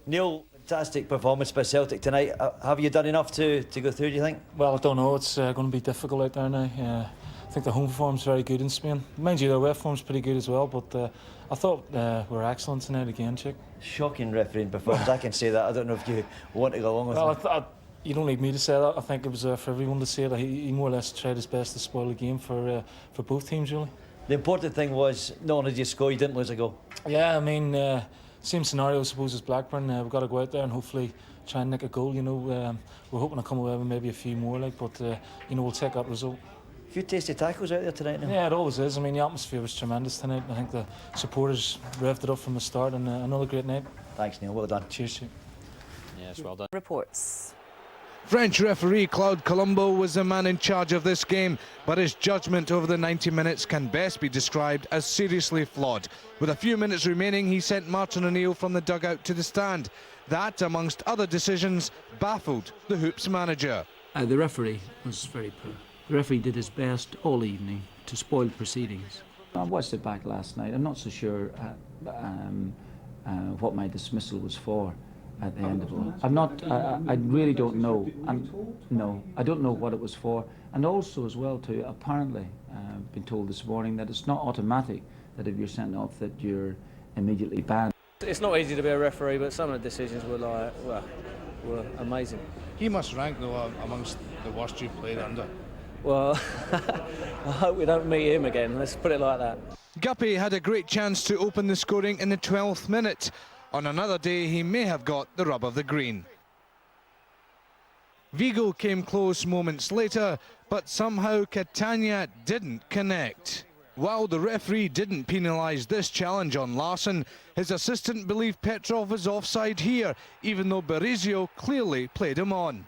Neil, fantastic performance by Celtic tonight. Have you done enough to go through, do you think? Well, I don't know. It's going to be difficult out there now. I think the home form's very good in Spain. Mind you, the away form's pretty good as well, but I thought we were excellent tonight again, Chick. Shocking refereeing performance, I can say that. I don't know if you want to go along with well, that. You don't need me to say that. I think it was for everyone to say it. He more or less tried his best to spoil the game for both teams, really. The important thing was, not only did you score, you didn't lose a goal. Yeah, I mean, same scenario, I suppose, as Blackburn. We've got to go out there and hopefully try and nick a goal. You know, we're hoping to come away with maybe a few more, but you know, we'll take that result. A few tasty tackles out there tonight now. Yeah, it always is. I mean, the atmosphere was tremendous tonight. I think the supporters revved it up from the start, and another great night. Thanks, Neil. Well done. Cheers. Yes, well done. Reports. French referee Claude Colombo was the man in charge of this game, but his judgment over the 90 minutes can best be described as seriously flawed. With a few minutes remaining, he sent Martin O'Neill from the dugout to the stand. That, amongst other decisions, baffled the Hoops manager. The referee was very poor. The referee did his best all evening to spoil proceedings. I watched it back last night. I'm not so sure what my dismissal was for at the end of it. I'm not. I really don't know. No, I don't know what it was for. And also, as well, too. Apparently, been told this morning that it's not automatic that if you're sent off that you're immediately banned. It's not easy to be a referee, but some of the decisions were like, well, were amazing. He must rank though amongst the worst you've played under. Well, I hope we don't meet him again. Let's put it like that. Guppy had a great chance to open the scoring in the 12th minute. On another day, he may have got the rub of the green. Vigo came close moments later, but somehow Catania didn't connect. While the referee didn't penalise this challenge on Larsson, his assistant believed Petrov was offside here, even though Berizio clearly played him on.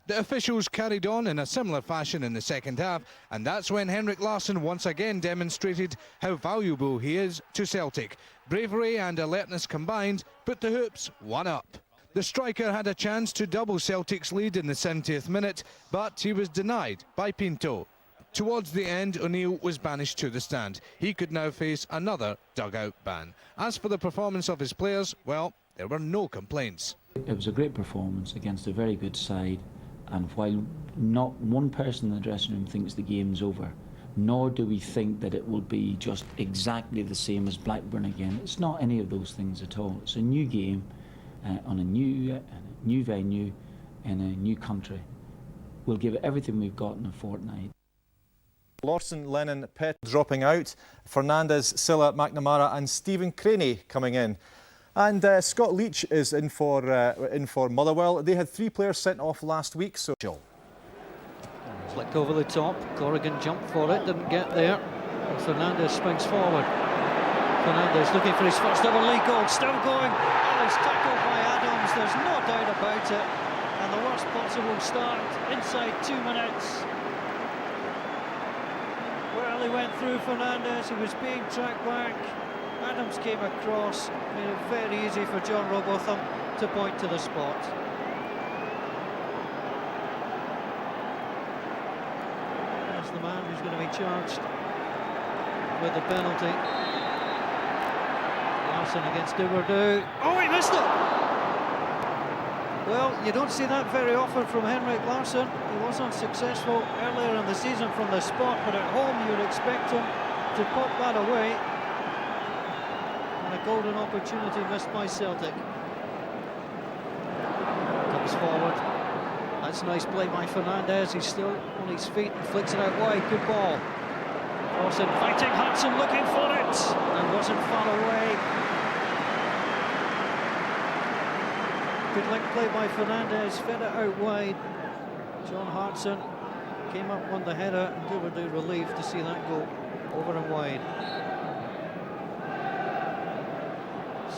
The officials carried on in a similar fashion in the second half, and that's when Henrik Larsson once again demonstrated how valuable he is to Celtic. Bravery and alertness combined put the Hoops one up. The striker had a chance to double Celtic's lead in the 70th minute, but he was denied by Pinto. Towards the end, O'Neill was banished to the stand. He could now face another dugout ban. As for the performance of his players, well, there were no complaints. It was a great performance against a very good side. And while not one person in the dressing room thinks the game's over, nor do we think that it will be just exactly the same as Blackburn again. It's not any of those things at all. It's a new game on a new venue in a new country. We'll give it everything we've got in a fortnight. Lawson, Lennon, Pett dropping out, Fernandes, Silla, McNamara and Stephen Craney coming in. And Scott Leach is in for Motherwell. They had 3 players sent off last week, so... Flicked over the top, Corrigan jumped for it, didn't get there. And Fernandes springs forward. Fernandes looking for his first ever league goal, still going. Oh, he's tackled by Adams, there's no doubt about it. And the worst possible start, inside 2 minutes. Well, he went through Fernandes, he was being tracked back. Adams came across, made it very easy for John Robotham to point to the spot. That's the man who's going to be charged with the penalty. Larsson against Duverdu. Oh, he missed it! Well, you don't see that very often from Henrik Larsson. He was unsuccessful earlier in the season from the spot, but at home you'd expect him to pop that away. A golden opportunity missed by Celtic. Comes forward. That's a nice play by Fernandes. He's still on his feet and flicks it out wide. Good ball. Cross inviting Hudson looking for it and wasn't far away. Good link play by Fernandes. Fed it out wide. John Hartson came up on the header and Duverdu relieved to see that go over and wide.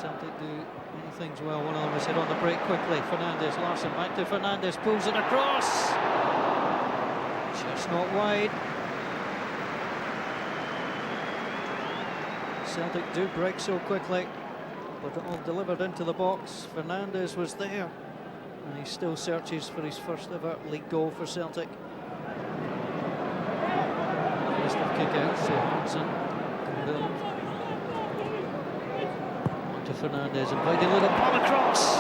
Celtic do many things well. One of them was hit on the break quickly. Fernandes, Larsson back to Fernandes, pulls it across. Just not wide. Celtic do break so quickly, but it all delivered into the box. Fernandes was there, and he still searches for his first ever league goal for Celtic. List of kick-outs, so Hansen can build. To Fernandez inviting a little ball across.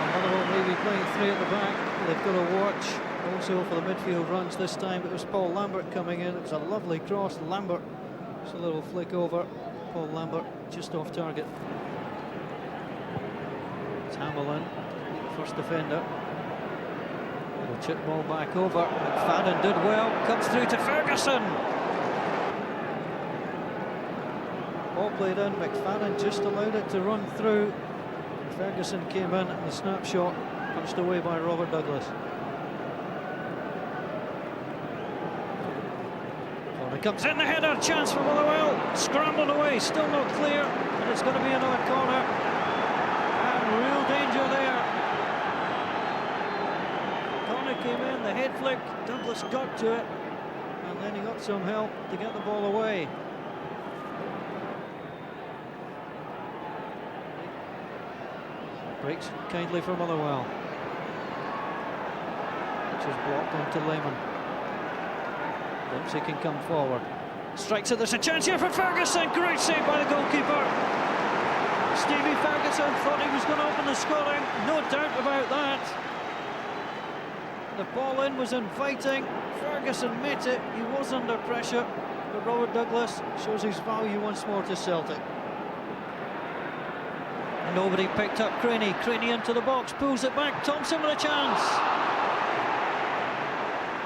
Motherwell may be playing three at the back. They've got to watch also for the midfield runs this time. It was Paul Lambert coming in. It was a lovely cross. Lambert, just a little flick over. Paul Lambert just off target. It's Hamilton, first defender. Little chip ball back over. McFadden did well. Comes through to Ferguson. Ball played in. McFadden just allowed it to run through. Ferguson came in and the snapshot punched away by Robert Douglas. Corner comes in, the header, chance for Motherwell. Scrambled away, still not clear, and it's going to be another corner. And real danger there. Corner came in, the head flick, Douglas got to it, and then he got some help to get the ball away. Breaks kindly for Motherwell. Which is blocked onto Lehman. Dempsey can come forward. Strikes it, there's a chance here for Ferguson. Great save by the goalkeeper. Stevie Ferguson thought he was going to open the scoring. No doubt about that. The ball in was inviting. Ferguson met it. He was under pressure. But Robert Douglas shows his value once more to Celtic. Nobody picked up Craney. Craney into the box, pulls it back. Thompson with a chance.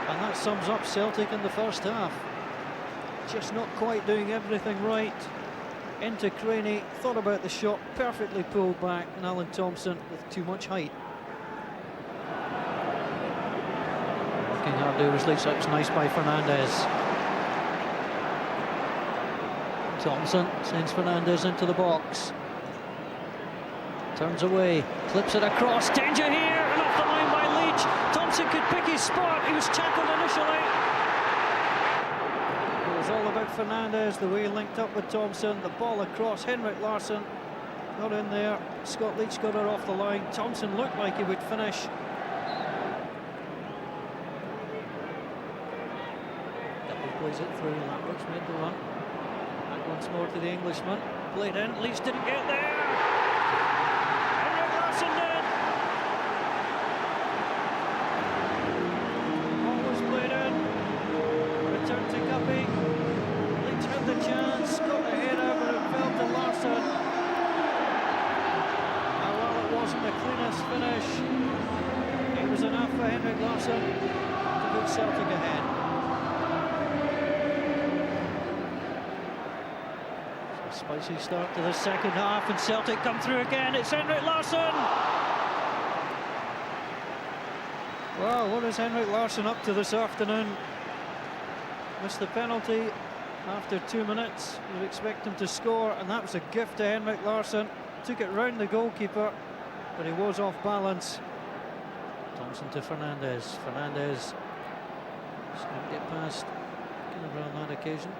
And that sums up Celtic in the first half. Just not quite doing everything right. Into Craney, thought about the shot, perfectly pulled back, and Alan Thompson with too much height. Working hard to release, that was nice by Fernandez. Thompson sends Fernandez into the box. Turns away, clips it across, danger here, and off the line by Leach. Thompson could pick his spot, he was tackled initially. It was all about Fernandez, the way he linked up with Thompson, the ball across, Henrik Larsson got in there, Scott Leach got her off the line, Thompson looked like he would finish. Double plays it through, Lambert's made the run. Back once more to the Englishman, played in, Leach didn't get there. Finish. It was enough for Henrik Larsson to put Celtic ahead. So a spicy start to the second half, and Celtic come through again. It's Henrik Larsson. Well, what is Henrik Larsson up to this afternoon? Missed the penalty after 2 minutes. You'd expect him to score, and that was a gift to Henrik Larsson. Took it round the goalkeeper, but he was off balance. Thompson to Fernandez. Fernandez just couldn't get past Gallagher on that occasion.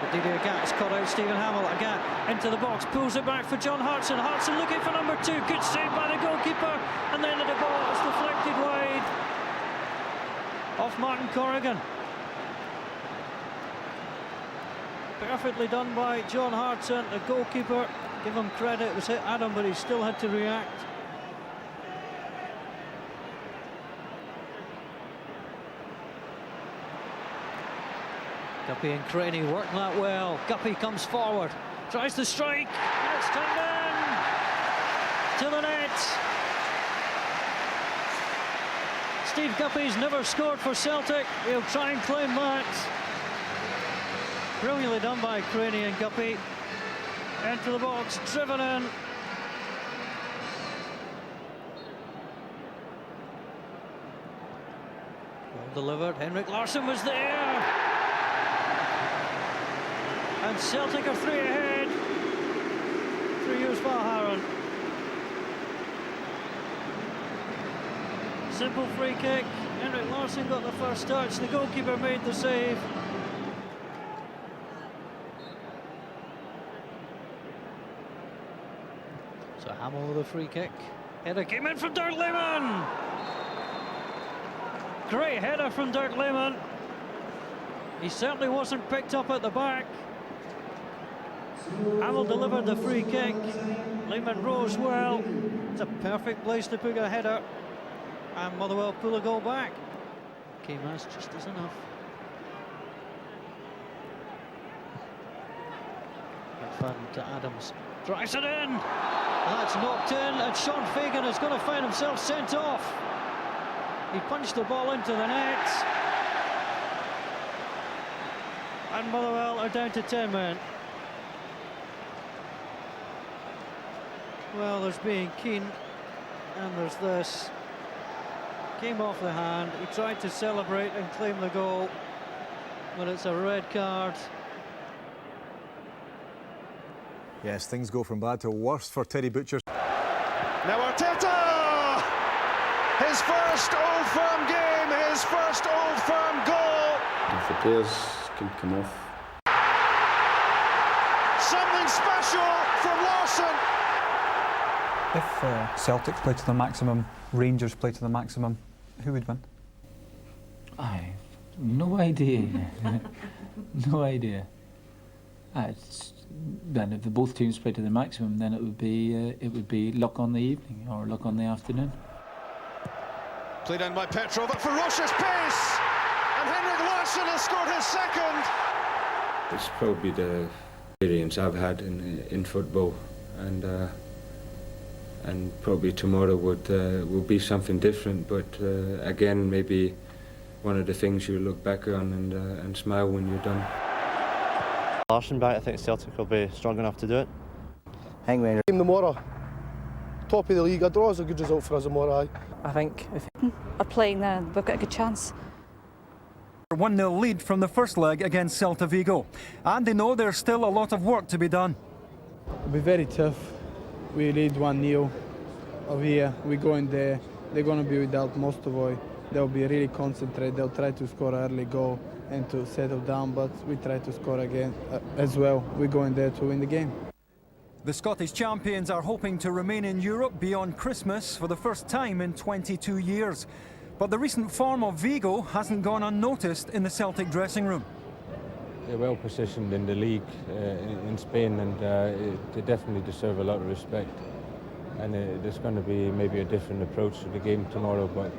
But Didier Agat's caught out Stephen Hamill. Agat into the box, pulls it back for John Hartson. Hartson looking for number 2. Good save by the goalkeeper. And then the ball is deflected wide off Martin Corrigan. Perfectly done by John Hartson, the goalkeeper. Give him credit, it was hit at him, but he still had to react. Guppy and Craney work that well. Guppy comes forward, tries to strike, and it's turned in to the net. Steve Guppy's never scored for Celtic. He'll try and claim that. Brilliantly done by Craney and Guppy. Into the box, driven in. Well delivered. Henrik Larsson was there. And Celtic are 3 ahead. 3 years for Harron. Simple free kick. Henrik Larsson got the first touch. The goalkeeper made the save. So Hamill with a free kick. Header came in from Dirk Lehmann. Great header from Dirk Lehmann. He certainly wasn't picked up at the back. Hamill delivered the free kick. Lehman rose well. It's a perfect place to put a header. And Motherwell pull a goal back. Kemas just is enough. McFadden to Adams. Drives it in. That's knocked in, and Sean Fagan is going to find himself sent off. He punched the ball into the net. And Motherwell are down to 10 men. Well, there's being keen, and there's this. Came off the hand, he tried to celebrate and claim the goal, but it's a red card. Yes, things go from bad to worse for Teddy Butcher. Now Arteta! His first Old Firm game, his first Old Firm goal! If the players can come off. Something special from Larson! If Celtic play to the maximum, Rangers play to the maximum, who would win? I've no idea. No idea. Then if the both teams play to the maximum, then it would be luck on the evening or luck on the afternoon. Played in by Petrov at ferocious pace, and Henrik Larsson has scored his second. It's probably the experience I've had in football, and probably tomorrow will be something different. But again, maybe one of the things you look back on and smile when you're done. Larson back, I think Celtic will be strong enough to do it. Game tomorrow, top of the league. A draw is a good result for us tomorrow. I think if are playing there, we've got a good chance. 1-0 lead from the first leg against Celta Vigo, and they know there's still a lot of work to be done. It'll be very tough. We lead 1-0 over here. We go in there. They're going to be without Mostovoy. They'll be really concentrated. They'll try to score an early goal and to settle down, but we try to score again as well. We go in there to win the game. The Scottish champions are hoping to remain in Europe beyond Christmas for the first time in 22 years. But the recent form of Vigo hasn't gone unnoticed in the Celtic dressing room. They're well positioned in the league in Spain, and they definitely deserve a lot of respect. And there's going to be maybe a different approach to the game tomorrow, but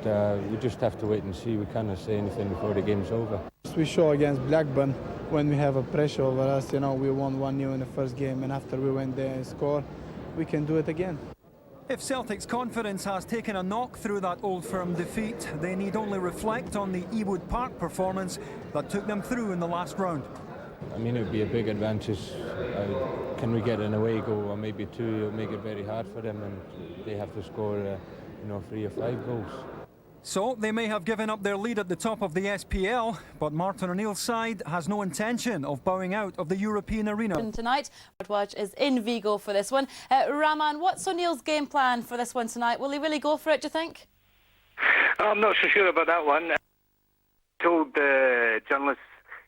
we just have to wait and see. We cannot say anything before the game's over. We show against Blackburn when we have a pressure over us. You know, we won 1-0 in the first game, and after we went there and scored, we can do it again. If Celtic's confidence has taken a knock through that Old Firm defeat, they need only reflect on the Ewood Park performance that took them through in the last round. I mean, it would be a big advantage. Can we get an away goal or maybe two? It'll make it very hard for them, and they have to score, 3 or 5 goals. So they may have given up their lead at the top of the SPL, but Martin O'Neill's side has no intention of bowing out of the European arena. Tonight, Watch is in Vigo for this one. Raman, what's O'Neill's game plan for this one tonight? Will he really go for it, do you think? I'm not so sure about that one. I told the journalists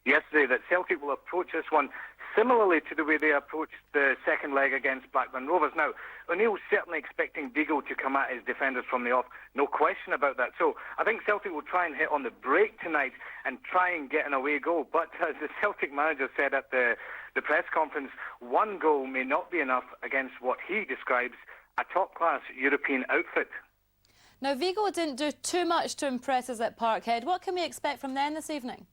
yesterday that Celtic will approach this one similarly to the way they approached the second leg against Blackburn Rovers. Now, O'Neill's certainly expecting Vigo to come at his defenders from the off, no question about that. So I think Celtic will try and hit on the break tonight and try and get an away goal. But as the Celtic manager said at the press conference, one goal may not be enough against what he describes a top-class European outfit. Now, Vigo didn't do too much to impress us at Parkhead. What can we expect from them this evening?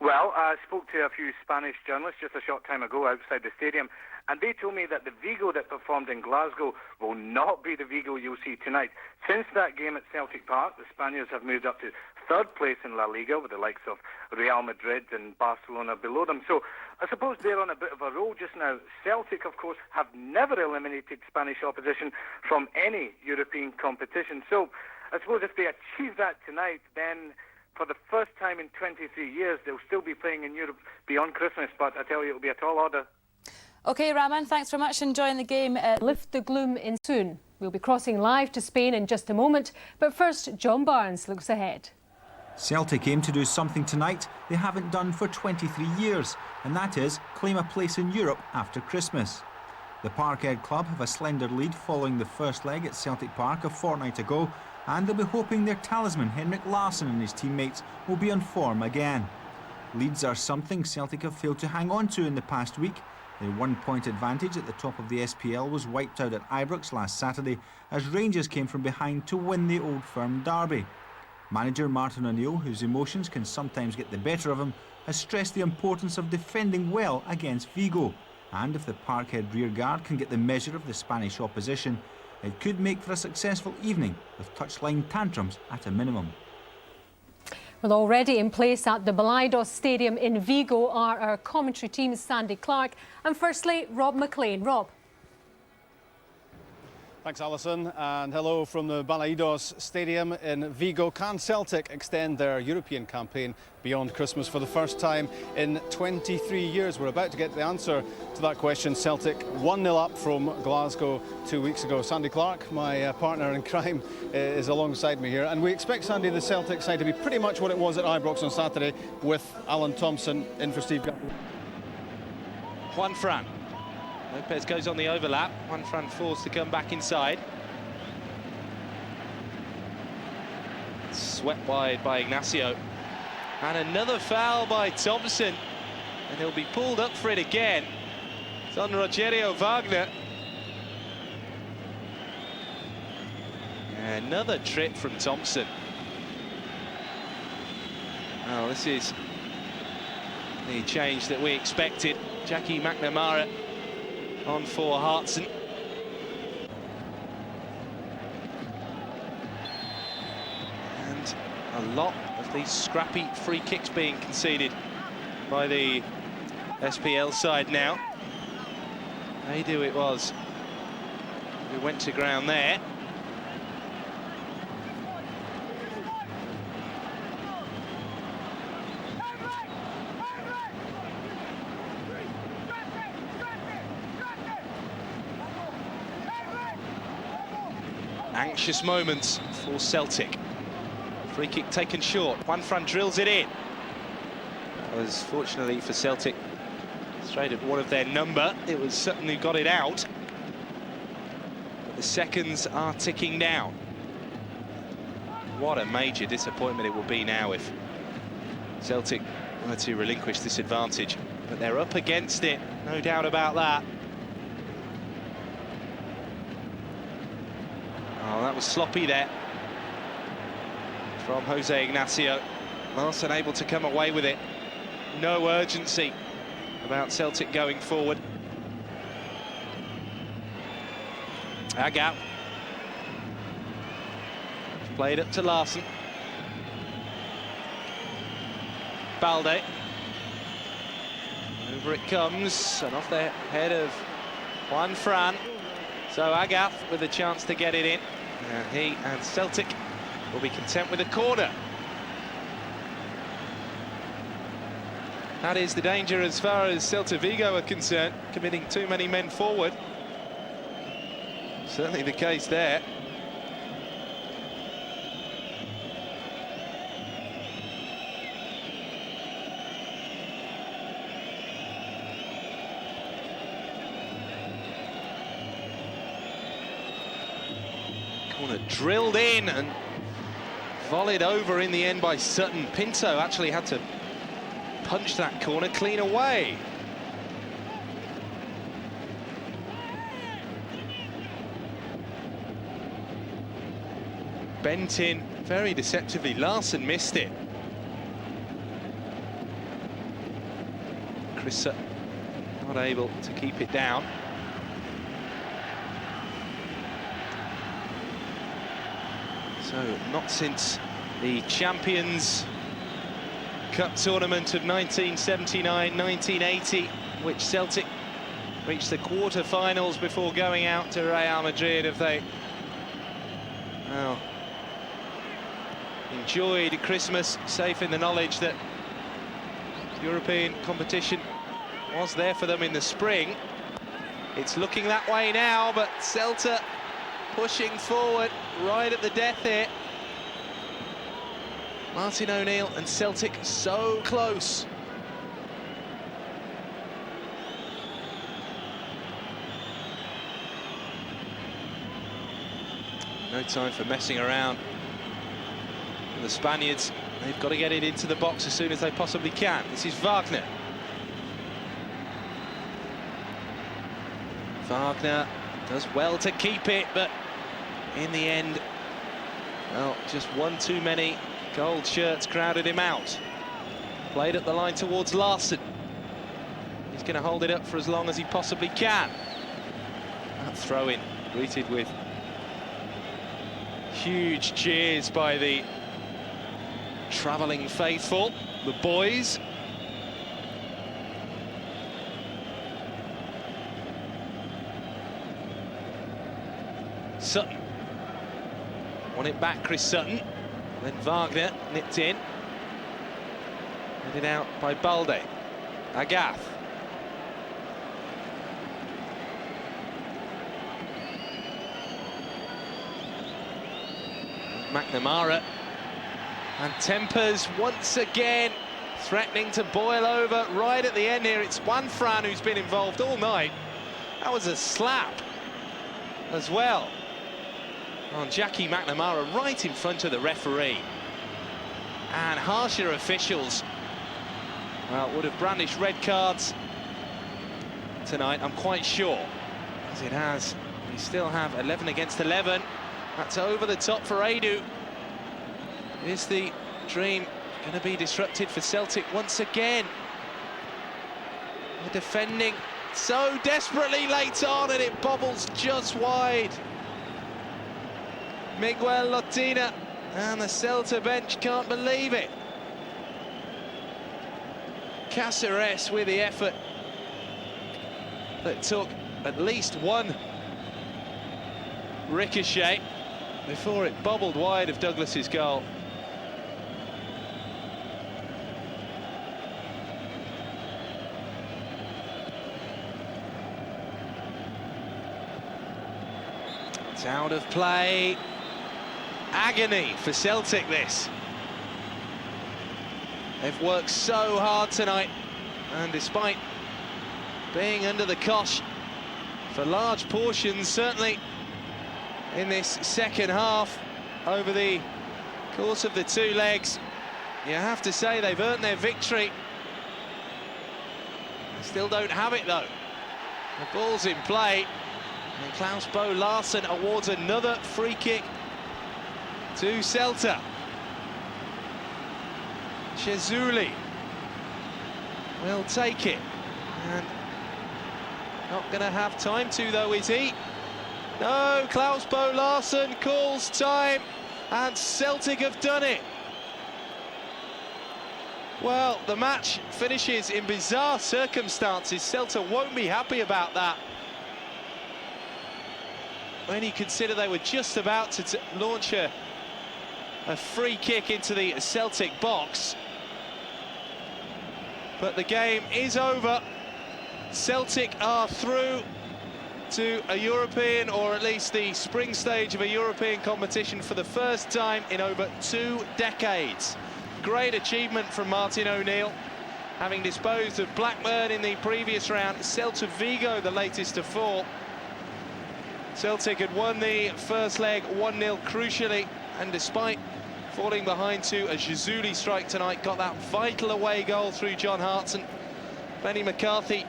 Well, I spoke to a few Spanish journalists just a short time ago outside the stadium, and they told me that the Vigo that performed in Glasgow will not be the Vigo you'll see tonight. Since that game at Celtic Park, the Spaniards have moved up to third place in La Liga with the likes of Real Madrid and Barcelona below them. So I suppose they're on a bit of a roll just now. Celtic, of course, have never eliminated Spanish opposition from any European competition. So I suppose if they achieve that tonight, then for the first time in 23 years, they'll still be playing in Europe beyond Christmas, but I tell you, it'll be a tall order. OK, Raman, thanks very much. Enjoying the game. Lift the gloom in soon. We'll be crossing live to Spain in just a moment, but first, John Barnes looks ahead. Celtic aim to do something tonight they haven't done for 23 years, and that is claim a place in Europe after Christmas. The Parkhead club have a slender lead following the first leg at Celtic Park a fortnight ago, and they'll be hoping their talisman Henrik Larsson and his teammates will be on form again. Leads are something Celtic have failed to hang on to in the past week, Their 1-point advantage at the top of the SPL was wiped out at Ibrox last Saturday as Rangers came from behind to win the Old Firm derby. Manager Martin O'Neill, whose emotions can sometimes get the better of him, has stressed the importance of defending well against Vigo. And if the Parkhead rearguard can get the measure of the Spanish opposition, it could make for a successful evening with touchline tantrums at a minimum. Well, already in place at the Balaidos Stadium in Vigo are our commentary team, Sandy Clark, and firstly, Rob McLean. Rob. Thanks, Alison, and hello from the Balaidos Stadium in Vigo. Can Celtic extend their European campaign beyond Christmas for the first time in 23 years? We're about to get the answer to that question. Celtic 1-0 up from Glasgow 2 weeks ago. Sandy Clark, my partner in crime, is alongside me here, and we expect, Sandy, the Celtic side to be pretty much what it was at Ibrox on Saturday, with Alan Thompson in for Steve Guppy. Juan Fran. Lopez goes on the overlap. Juan Fran forced to come back inside. Swept wide by Ignacio. And another foul by Thompson. And he'll be pulled up for it again. It's on Rogerio Wagner. Another trip from Thompson. Well, this is the change that we expected. Jackie McNamara on for Hartson. And a lot of these scrappy free kicks being conceded by the SPL side now. Adu it was who went to ground there. Anxious moments for Celtic. Free kick taken short. Juan Fran drills it in. Was fortunately for Celtic straight at one of their number. It was Sutton who got it out. But the seconds are ticking down. What a major disappointment it will be now if Celtic were to relinquish this advantage. But they're up against it, no doubt about that. Oh, that was sloppy there from Jose Ignacio. Larson able to come away with it. No urgency about Celtic going forward. Agap. Played up to Larson. Balde. Over it comes, and off the head of Juan Fran. So Agath with a chance to get it in. He and Celtic will be content with a corner. That is the danger as far as Celta Vigo are concerned, committing too many men forward. Certainly the case there. Corner drilled in and volleyed over in the end by Sutton. Pinto actually had to punch that corner clean away. Bent in very deceptively. Larson missed it. Chris Sutton not able to keep it down. So not since the Champions Cup tournament of 1979-1980, which Celtic reached the quarter-finals before going out to Real Madrid, have they enjoyed Christmas, safe in the knowledge that European competition was there for them in the spring. It's looking that way now, but Celta pushing forward right at the death here. Martin O'Neill and Celtic so close. No time for messing around for the Spaniards. They've got to get it into the box as soon as they possibly can. This is Wagner. Wagner does well to keep it, but in the end, well, just one too many gold shirts crowded him out. Played at the line towards Larson. He's going to hold it up for as long as he possibly can. That throw-in greeted with huge cheers by the travelling faithful, the boys. Sutton. Won it back, Chris Sutton. Then Wagner nipped in. Headed out by Balde. Agath. McNamara. And tempers once again threatening to boil over right at the end here. It's Juan Fran who's been involved all night. That was a slap as well on Jackie McNamara right in front of the referee. And harsher officials, well, would have brandished red cards tonight, I'm quite sure. As it has, we still have 11 against 11. That's over the top for Edu. Is the dream going to be disrupted for Celtic once again? They're defending so desperately late on, and it bobbles just wide. Miguel Lotina and the Celta bench can't believe it. Cáceres with the effort that took at least one ricochet before it bobbled wide of Douglas's goal. It's out of play. Agony for Celtic, this. They've worked so hard tonight, and despite being under the cosh for large portions, certainly in this second half, over the course of the two legs, you have to say they've earned their victory. They still don't have it, though. The ball's in play, and Klaus Bo Larsen awards another free kick to Celta. Chezuli will take it, and not going to have time to, though, is he? No, Klaus Bo Larsen calls time, and Celtic have done it. Well, the match finishes in bizarre circumstances. Celta won't be happy about that. When you consider they were just about to launch a free kick into the Celtic box. But the game is over. Celtic are through to a European, or at least the spring stage of a European competition for the first time in over 2 decades. Great achievement from Martin O'Neill, having disposed of Blackburn in the previous round. Celta Vigo, the latest to fall. Celtic had won the first leg 1-0 crucially, and despite falling behind to a Chezuli strike tonight, got that vital away goal through John Hartson. Benny McCarthy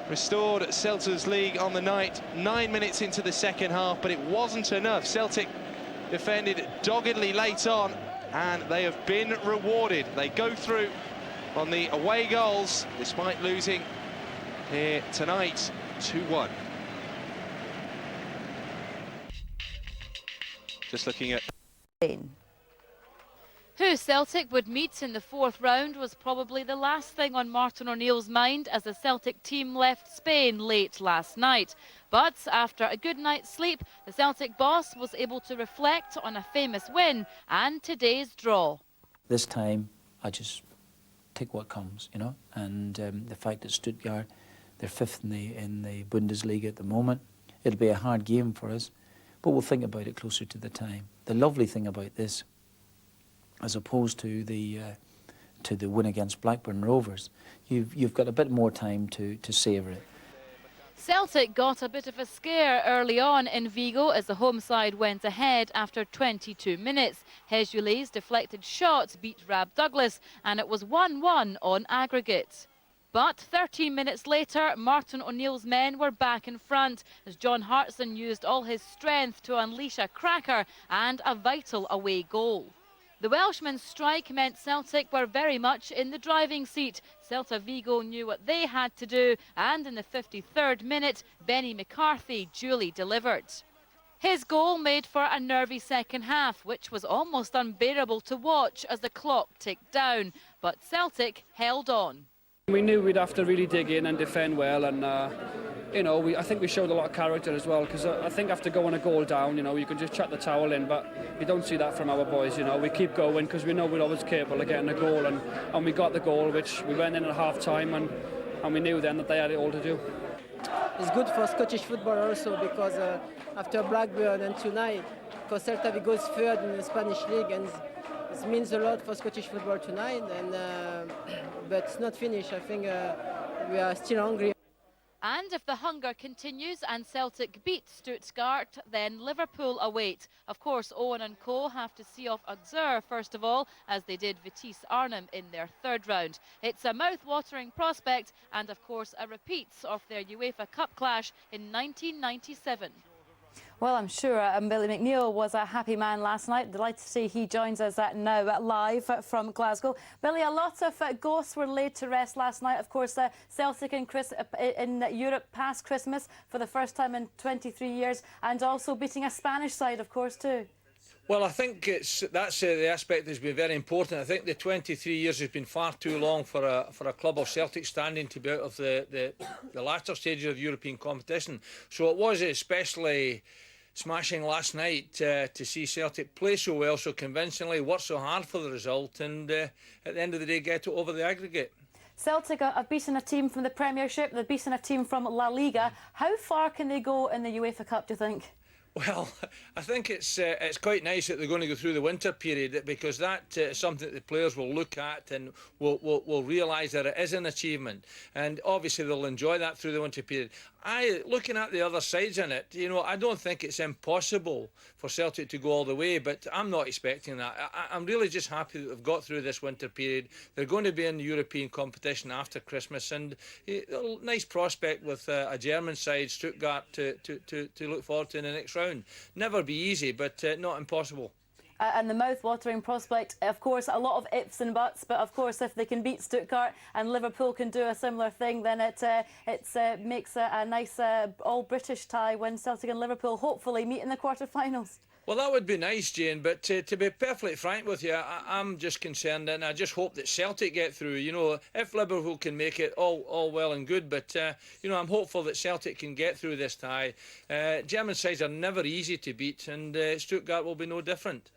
restored Celta's league on the night 9 minutes into the second half, but it wasn't enough. Celtic defended doggedly late on, and they have been rewarded. They go through on the away goals, despite losing here tonight 2-1. Just looking at who Celtic would meet in the fourth round was probably the last thing on Martin O'Neill's mind as the Celtic team left Spain late last night. But after a good night's sleep, the Celtic boss was able to reflect on a famous win and today's draw. This time, I just take what comes, you know, and the fact that Stuttgart, they're 5th in the Bundesliga at the moment. It'll be a hard game for us, but we'll think about it closer to the time. The lovely thing about this, as opposed to the win against Blackburn Rovers, you've got a bit more time to savour it. Celtic got a bit of a scare early on in Vigo as the home side went ahead after 22 minutes. Hezuli's deflected shots beat Rab Douglas, and it was 1-1 on aggregate. But 13 minutes later, Martin O'Neill's men were back in front as John Hartson used all his strength to unleash a cracker and a vital away goal. The Welshman's strike meant Celtic were very much in the driving seat. Celta Vigo knew what they had to do, and in the 53rd minute, Benny McCarthy duly delivered. His goal made for a nervy second half, which was almost unbearable to watch as the clock ticked down. But Celtic held on. We knew we'd have to really dig in and defend well, and you know, I think we showed a lot of character as well, because I think after going a goal down, you know, you can just chuck the towel in, but you don't see that from our boys. You know, we keep going because we know we're always capable of getting a goal, and we got the goal, which we went in at half time, and we knew then that they had it all to do. It's good for Scottish football also, because after Blackburn and tonight, because Celta Vigo is third in the Spanish league, and it means a lot for Scottish football tonight. And but it's not finished. I think we are still hungry. And if the hunger continues and Celtic beat Stuttgart, then Liverpool await. Of course, Owen and co have to see off Auxerre first of all, as they did Vitesse Arnhem in their third round. It's a mouth-watering prospect and, of course, a repeat of their UEFA Cup clash in 1997. Well, I'm sure Billy McNeil was a happy man last night. Delighted to see he joins us now live from Glasgow. Billy, a lot of ghosts were laid to rest last night. Of course, Celtic in Europe past Christmas for the first time in 23 years, and also beating a Spanish side, of course, too. Well, I think that's the aspect that's been very important. I think the 23 years has been far too long for a club of Celtic standing to be out of the latter stages of European competition. So it was especially smashing last night to see Celtic play so well, so convincingly, work so hard for the result, and at the end of the day get it over the aggregate. Celtic have beaten a team from the Premiership, they've beaten a team from La Liga. How far can they go in the UEFA Cup, do you think? Well, I think it's quite nice that they're going to go through the winter period, because that is something that the players will look at and will realise that it is an achievement, and obviously they'll enjoy that through the winter period. Looking at the other sides in it, you know, I don't think it's impossible for Celtic to go all the way, but I'm not expecting that. I'm really just happy that they've got through this winter period. They're going to be in European competition after Christmas, and a nice prospect with a German side, Stuttgart, to look forward to in the next round. Never be easy, but not impossible. And the mouth-watering prospect, of course, a lot of ifs and buts, but of course if they can beat Stuttgart and Liverpool can do a similar thing, then it makes a nice all-British tie when Celtic and Liverpool hopefully meet in the quarter-finals. Well, that would be nice, Jane, but to be perfectly frank with you, I'm just concerned, and I just hope that Celtic get through. You know, if Liverpool can make it, all well and good, but, you know, I'm hopeful that Celtic can get through this tie. German sides are never easy to beat, and Stuttgart will be no different.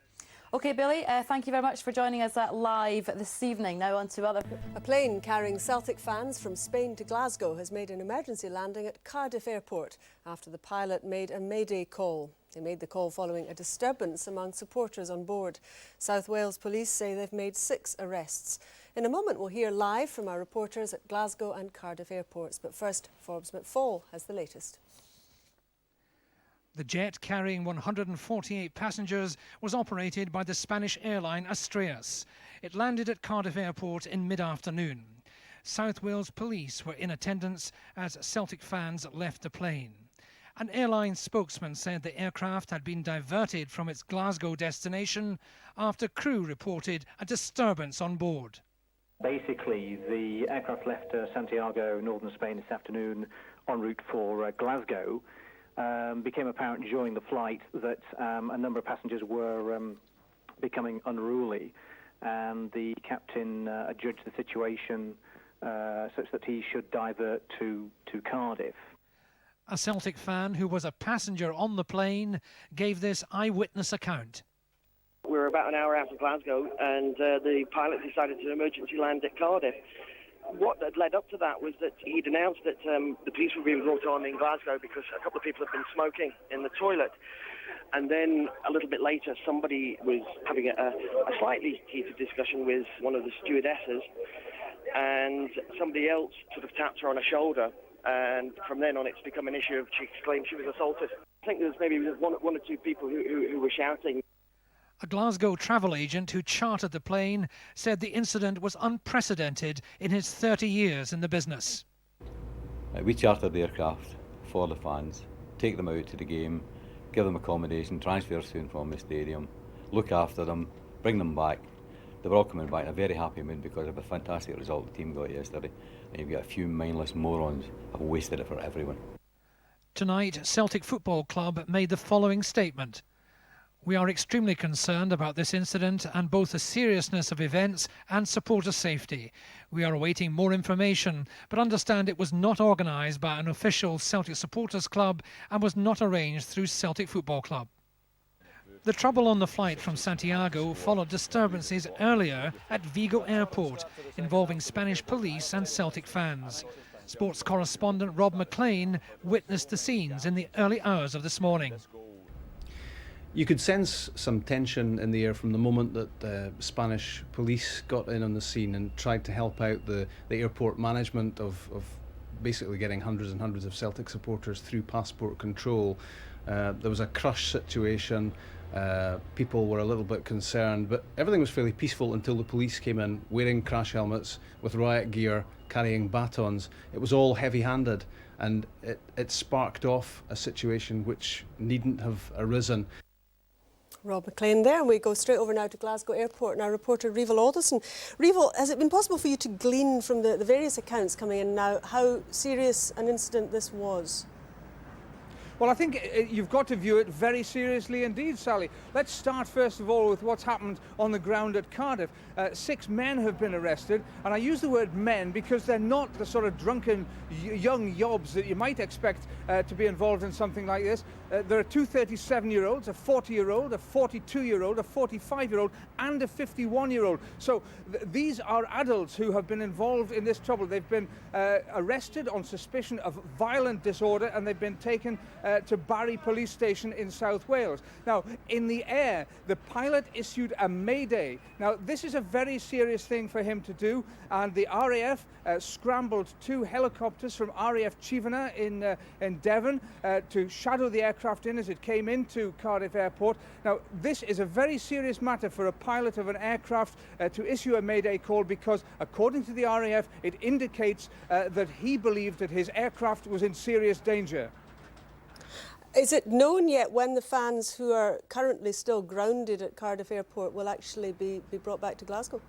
OK, Billy, thank you very much for joining us live this evening. Now on to other... A plane carrying Celtic fans from Spain to Glasgow has made an emergency landing at Cardiff Airport after the pilot made a mayday call. He made the call following a disturbance among supporters on board. South Wales police say they've made 6 arrests. In a moment, we'll hear live from our reporters at Glasgow and Cardiff airports. But first, Forbes McFall has the latest. The jet carrying 148 passengers was operated by the Spanish airline Asturias. It landed at Cardiff Airport in mid-afternoon. South Wales police were in attendance as Celtic fans left the plane. An airline spokesman said the aircraft had been diverted from its Glasgow destination after crew reported a disturbance on board. Basically, the aircraft left Santiago, northern Spain, this afternoon en route for Glasgow. Became apparent during the flight that a number of passengers were becoming unruly, and the captain adjudged the situation such that he should divert to Cardiff. A Celtic fan who was a passenger on the plane gave this eyewitness account. We were about an hour out of Glasgow, and the pilot decided to emergency land at Cardiff. What had led up to that was that he'd announced that the police were being brought on in Glasgow because a couple of people had been smoking in the toilet. And then a little bit later, somebody was having a slightly heated discussion with one of the stewardesses, and somebody else sort of tapped her on her shoulder. And from then on, it's become an issue of she claimed she was assaulted. I think there's maybe one or two people who were shouting. A Glasgow travel agent who chartered the plane said the incident was unprecedented in his 30 years in the business. We chartered the aircraft for the fans, take them out to the game, give them accommodation, transfers to and from the stadium, look after them, bring them back. They were all coming back in a very happy mood because of a fantastic result the team got yesterday. And you've got a few mindless morons who have wasted it for everyone. Tonight, Celtic Football Club made the following statement. We are extremely concerned about this incident and both the seriousness of events and supporter safety. We are awaiting more information, but understand it was not organised by an official Celtic supporters club and was not arranged through Celtic Football Club. The trouble on the flight from Santiago followed disturbances earlier at Vigo Airport involving Spanish police and Celtic fans. Sports correspondent Rob McLean witnessed the scenes in the early hours of this morning. You could sense some tension in the air from the moment that the Spanish police got in on the scene and tried to help out the airport management of basically getting hundreds and hundreds of Celtic supporters through passport control. There was a crush situation. People were a little bit concerned, but everything was fairly peaceful until the police came in wearing crash helmets, with riot gear, carrying batons. It was all heavy-handed, and it sparked off a situation which needn't have arisen. Rob McLean there, and we go straight over now to Glasgow Airport and our reporter Rival Alderson. Rival, has it been possible for you to glean from the various accounts coming in now how serious an incident this was? Well, I think you've got to view it very seriously indeed, Sally. Let's start first of all with what's happened on the ground at Cardiff. 6 men have been arrested, and I use the word men because they're not the sort of drunken young yobs that you might expect to be involved in something like this. There are 2 37-year-olds, a 40-year-old, a 42-year-old, a 45-year-old, and a 51-year-old. So these are adults who have been involved in this trouble. They've been arrested on suspicion of violent disorder, and they've been taken to Barry Police Station in South Wales. Now, in the air, the pilot issued a mayday. Now, this is a very serious thing for him to do, and the RAF scrambled 2 helicopters from RAF Chivana in Devon to shadow the aircraft in as it came into Cardiff Airport. Now, this is a very serious matter for a pilot of an aircraft to issue a mayday call because, according to the RAF, it indicates that he believed that his aircraft was in serious danger. Is it known yet when the fans who are currently still grounded at Cardiff Airport will actually be brought back to Glasgow?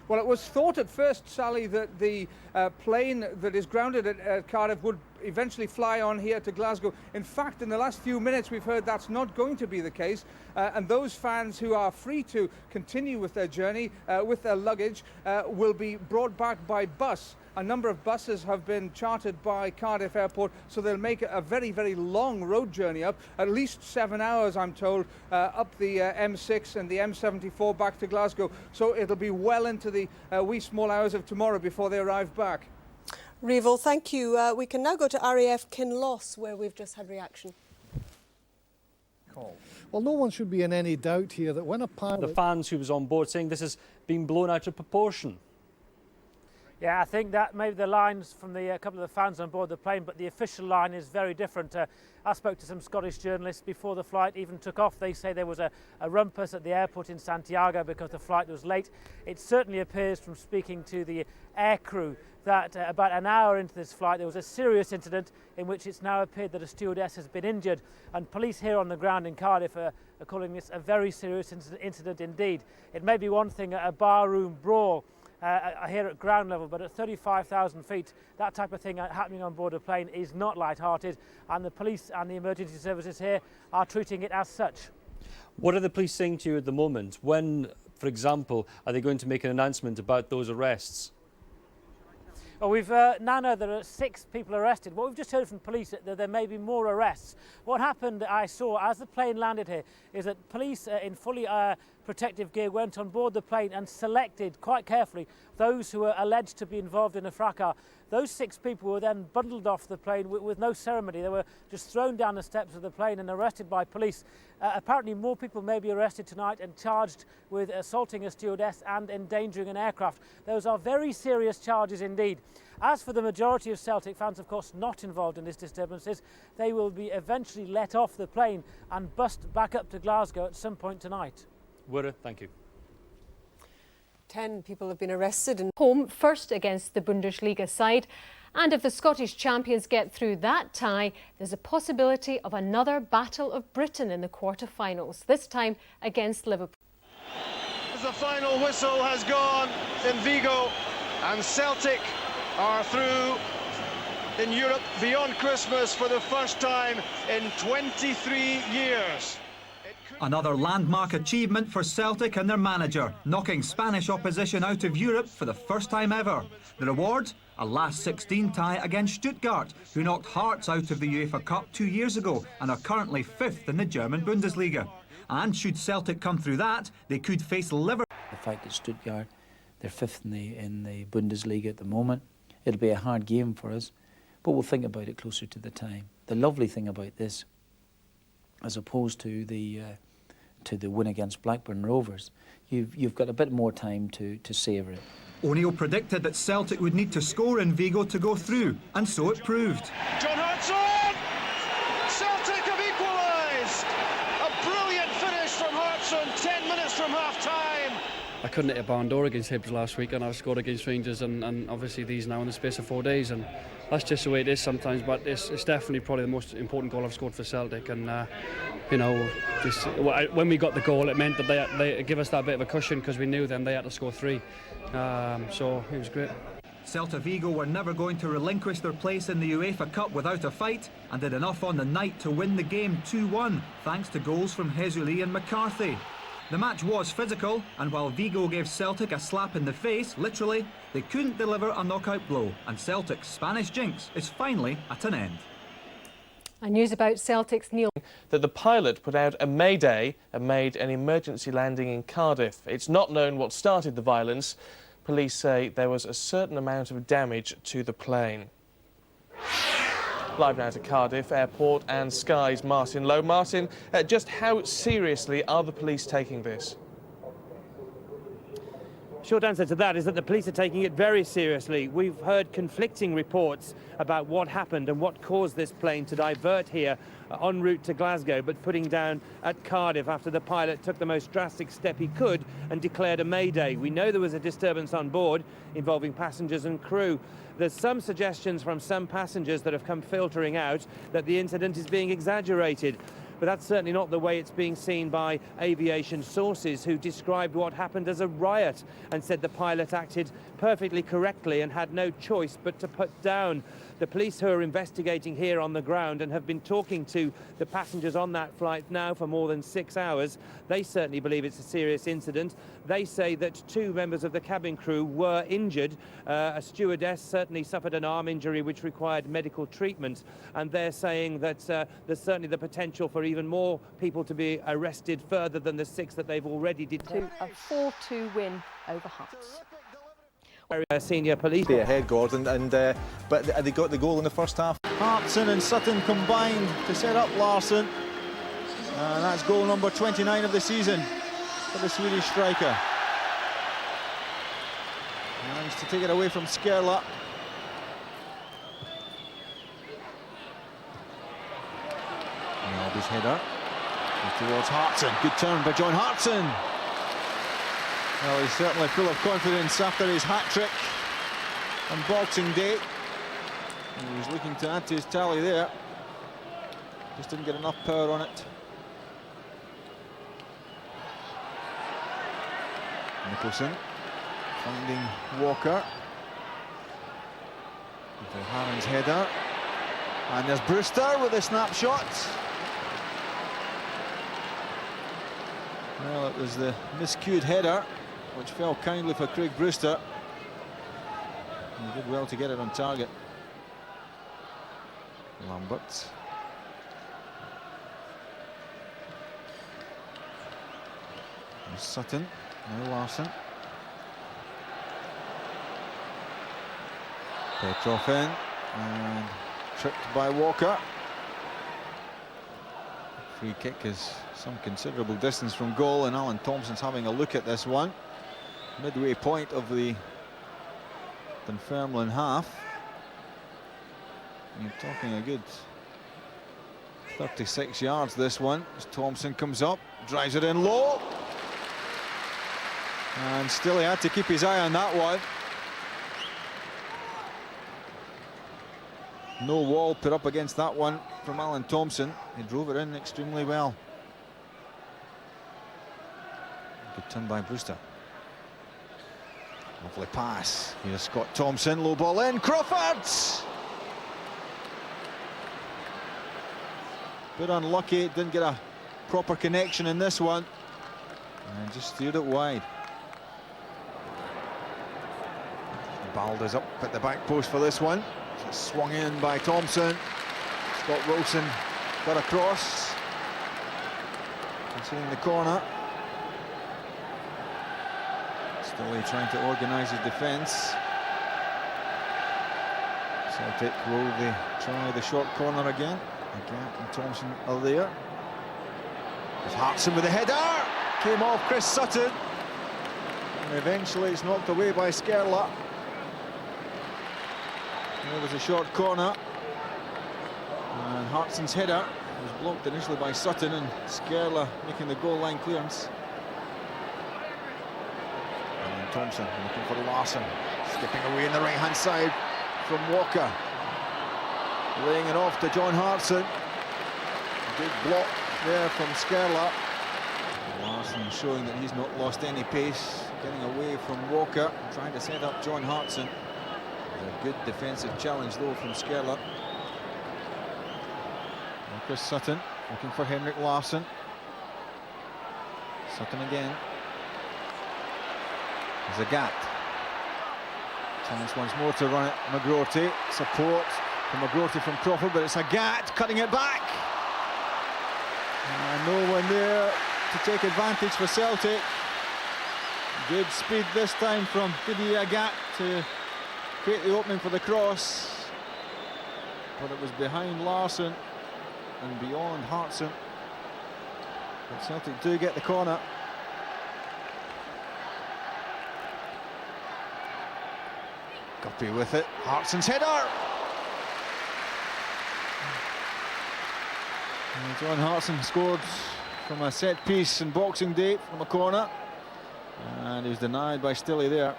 Well, it was thought at first, Sally, that the plane that is grounded at Cardiff would eventually fly on here to Glasgow. In fact, in the last few minutes, we've heard that's not going to be the case. And those fans who are free to continue with their journey, with their luggage, will be brought back by bus. A number of buses have been chartered by Cardiff Airport, so they'll make a very, very long road journey up, at least 7 hours, I'm told, up the M6 and the M74 back to Glasgow. So it'll be well into the wee small hours of tomorrow before they arrive back. Rival, thank you. We can now go to RAF Kinloss, where we've just had reaction. Well, no one should be in any doubt here that when a pilot... The fans who was on board saying this has been blown out of proportion. Yeah, I think that maybe the lines from the couple of the fans on board the plane, but the official line is very different. I spoke to some Scottish journalists before the flight even took off. They say there was a rumpus at the airport in Santiago because the flight was late. It certainly appears from speaking to the air crew that about an hour into this flight there was a serious incident in which it's now appeared that a stewardess has been injured, and police here on the ground in Cardiff are calling this a very serious incident indeed. It may be one thing, a barroom brawl here at ground level, but at 35,000 feet, that type of thing happening on board a plane is not light-hearted, and the police and the emergency services here are treating it as such. What are the police saying to you at the moment? When, for example, are they going to make an announcement about those arrests? Well, we've now know there are 6 people arrested. What we've just heard from police is that there may be more arrests. What happened, I saw, as the plane landed here, is that police in fully protective gear went on board the plane and selected quite carefully those who were alleged to be involved in a fracas. Those 6 people were then bundled off the plane with no ceremony. They were just thrown down the steps of the plane and arrested by police. Apparently more people may be arrested tonight and charged with assaulting a stewardess and endangering an aircraft. Those are very serious charges indeed. As for the majority of Celtic fans, of course, not involved in these disturbances, they will be eventually let off the plane and bussed back up to Glasgow at some point tonight. Wirra, thank you. 10 people have been arrested in home first against the Bundesliga side. And if the Scottish champions get through that tie, there's a possibility of another Battle of Britain in the quarter-finals, this time against Liverpool. As the final whistle has gone in Vigo, and Celtic are through in Europe beyond Christmas for the first time in 23 years. Another landmark achievement for Celtic and their manager, knocking Spanish opposition out of Europe for the first time ever. The reward? A last 16 tie against Stuttgart, who knocked Hearts out of the UEFA Cup 2 years ago and are currently 5th in the German Bundesliga. And should Celtic come through that, they could face Liverpool. The fact that Stuttgart, they're 5th in the Bundesliga at the moment, it'll be a hard game for us, but we'll think about it closer to the time. The lovely thing about this, as opposed to the win against Blackburn Rovers, you've got a bit more time to savour it. O'Neill predicted that Celtic would need to score in Vigo to go through, and so it proved. John Hartson! Celtic have equalised! A brilliant finish from Hartson, 10 minutes from half-time. I couldn't hit a barn door against Hibs last week, and I've scored against Rangers and obviously these now in the space of 4 days, and that's just the way it is sometimes, but it's definitely probably the most important goal I've scored for Celtic. And you know, when we got the goal, it meant that they give us that bit of a cushion, because we knew then they had to score 3, so it was great. Celta Vigo were never going to relinquish their place in the UEFA Cup without a fight, and did enough on the night to win the game 2-1, thanks to goals from Hezuli and McCarthy. The match was physical, and while Vigo gave Celtic a slap in the face, literally, they couldn't deliver a knockout blow, and Celtic's Spanish jinx is finally at an end. And news about Celtic's Neil. That the pilot put out a mayday and made an emergency landing in Cardiff. It's not known what started the violence. Police say there was a certain amount of damage to the plane. Live now to Cardiff Airport and Sky's Martin Lowe. Martin, just how seriously are the police taking this? Short answer to that is that the police are taking it very seriously. We've heard conflicting reports about what happened and what caused this plane to divert here en route to Glasgow, but putting down at Cardiff after the pilot took the most drastic step he could and declared a mayday. We know there was a disturbance on board involving passengers and crew. There's some suggestions from some passengers that have come filtering out that the incident is being exaggerated. But that's certainly not the way it's being seen by aviation sources, who described what happened as a riot and said the pilot acted perfectly correctly and had no choice but to put down. The police, who are investigating here on the ground and have been talking to the passengers on that flight now for more than 6 hours, they certainly believe it's a serious incident. They say that 2 members of the cabin crew were injured. A stewardess certainly suffered an arm injury which required medical treatment, and they're saying that there's certainly the potential for even more people to be arrested further than the 6 that they've already detained. A 4-2 win over Hearts. Senior police. Stay ahead, Gordon, but they got the goal in the first half. Hartson and Sutton combined to set up Larsson, and that's goal number 29 of the season for the Swedish striker. Managed to take it away from Skerla. Albi's header towards Hartson. Good turn by John Hartson. Well, he's certainly full of confidence after his hat-trick on Boxing Day. And he was looking to add to his tally there. Just didn't get enough power on it. Nicholson finding Walker. Harren's header. And there's Brewster with a snapshot. Well, it was the miscued header, which fell kindly for Craig Brewster. He did well to get it on target. Lambert. There's Sutton, now Larsson. Petrov in and tripped by Walker. Free kick is some considerable distance from goal, and Alan Thompson's having a look at this one. Midway point of the Dunfermline half. You're talking a good 36 yards this one, as Thompson comes up, drives it in low. And still he had to keep his eye on that one. No wall put up against that one from Alan Thompson. He drove it in extremely well. Good turn by Brewster. Lovely pass. Here's Scott Thompson, low ball in. Crawford! Bit unlucky, didn't get a proper connection in this one. And just steered it wide. Balder's up at the back post for this one. It's swung in by Thompson. Scott Wilson got across. Considering the corner. Still trying to organise his defence. Celtic will they try the short corner again. Again, and Thompson are there. There's Hartson with a header. Came off Chris Sutton. And eventually it's knocked away by Skerla. There was a short corner. And Hartson's header was blocked initially by Sutton, and Skerla making the goal line clearance. And Thompson looking for Larson. Skipping away in the right hand side from Walker. Laying it off to John Hartson. Good block there from Skerla. Larson showing that he's not lost any pace. Getting away from Walker. Trying to set up John Hartson. A good defensive challenge though from Skerla. And Chris Sutton looking for Henrik Larsson. Sutton again. There's a gap. Chance once more to run it. McGroarty. Support from McGroarty from Crawford, but it's a Gat cutting it back. And no one there to take advantage for Celtic. Good speed this time from Didier Agat to create the opening for the cross, but it was behind Larsson and beyond Hartson. But Celtic do get the corner. Guppy with it. Hartson's header. And John Hartson scored from a set piece in Boxing Day from a corner, and he was denied by Stilley there.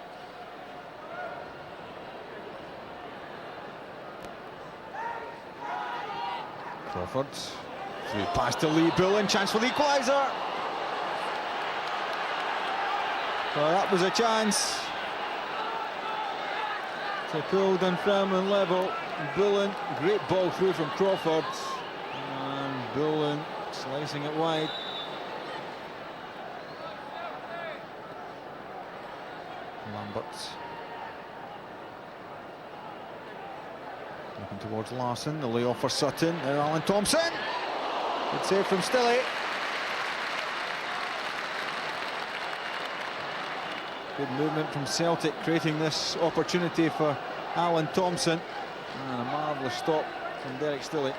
Crawford through pass to Lee Bullen, chance for the equaliser. Well, that was a chance to pull Dunfermline level. Bullen, great ball through from Crawford, and Bullen slicing it wide. Lambert looking towards Larsson, the layoff for Sutton, and Alan Thompson. Good save from Stilley. Good movement from Celtic, creating this opportunity for Alan Thompson. And a marvellous stop from Derek Stilley.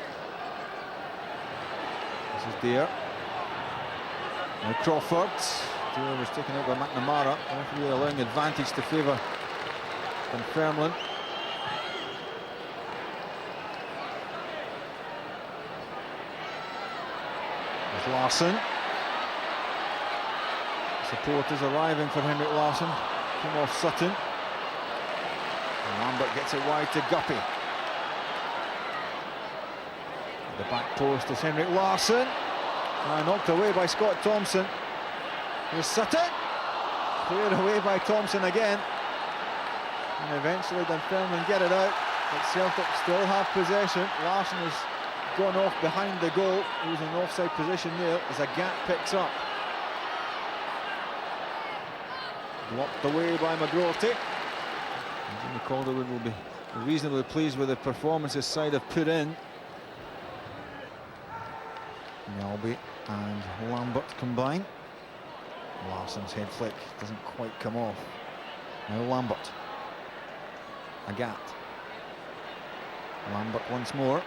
This is Deere. Now Crawford. Deere was taken out by McNamara. Referee allowing advantage to favour Dunfermline. There's Larsson. Supporters arriving for Henrik Larsson. Come off Sutton. And Lambert gets it wide to Guppy. The back post is Henrik Larsson. Knocked away by Scott Thompson. Here's Sutton. Cleared away by Thompson again. And eventually Dunfermline get it out. But Celtic still have possession. Larsson has gone off behind the goal. He was in an offside position there as a gap picks up. Blocked away by McGroarty. Jimmy Calderwood will be reasonably pleased with the performance his side have put in. Yalby and Lambert combine. Larsson's head flick doesn't quite come off. Now Lambert. Agat. Lambert once more.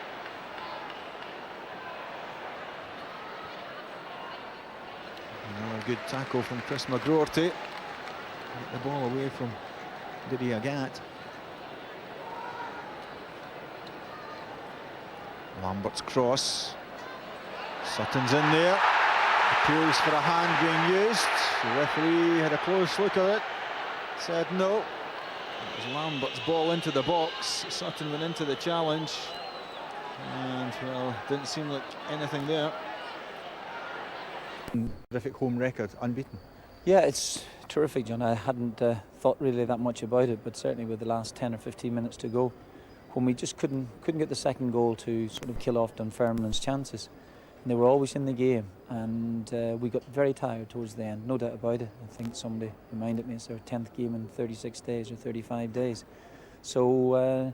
Another good tackle from Chris McGroarty. Get the ball away from Didier Agat. Lambert's cross. Sutton's in there. Appeals for a hand being used. The referee had a close look at it. Said no. It was Lambert's ball into the box. Sutton went into the challenge. And, well, didn't seem like anything there. Terrific home record, unbeaten. Yeah, it's terrific, John. I hadn't thought really that much about it, but certainly with the last 10 or 15 minutes to go, when we just couldn't get the second goal to sort of kill off Dunfermline's chances. And they were always in the game, and we got very tired towards the end, no doubt about it. I think somebody reminded me it's our 10th game in 36 days or 35 days. So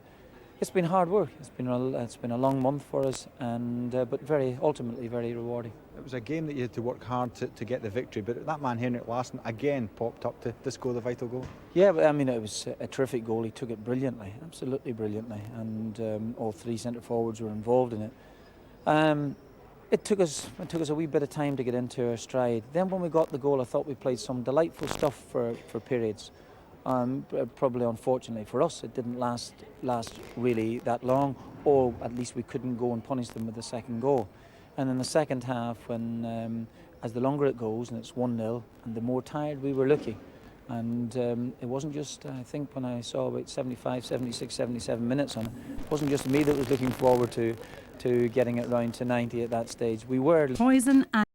it's been hard work. It's been a long month for us, and but ultimately very rewarding. It was a game that you had to work hard to get the victory, but that man Henrik Larsson again popped up to score the vital goal. Yeah, but I mean, it was a terrific goal. He took it brilliantly, absolutely brilliantly, and all three centre forwards were involved in it. It took us a wee bit of time to get into our stride. Then when we got the goal, I thought we played some delightful stuff for periods. Probably unfortunately for us, it didn't last really that long, or at least we couldn't go and punish them with the second goal. And in the second half, when as the longer it goes and it's 1-0, and the more tired we were looking, and it wasn't just, I think when I saw about 75, 76, 77 minutes on it, it wasn't just me that was looking forward to getting it round to 90 at that stage. We were. Poison and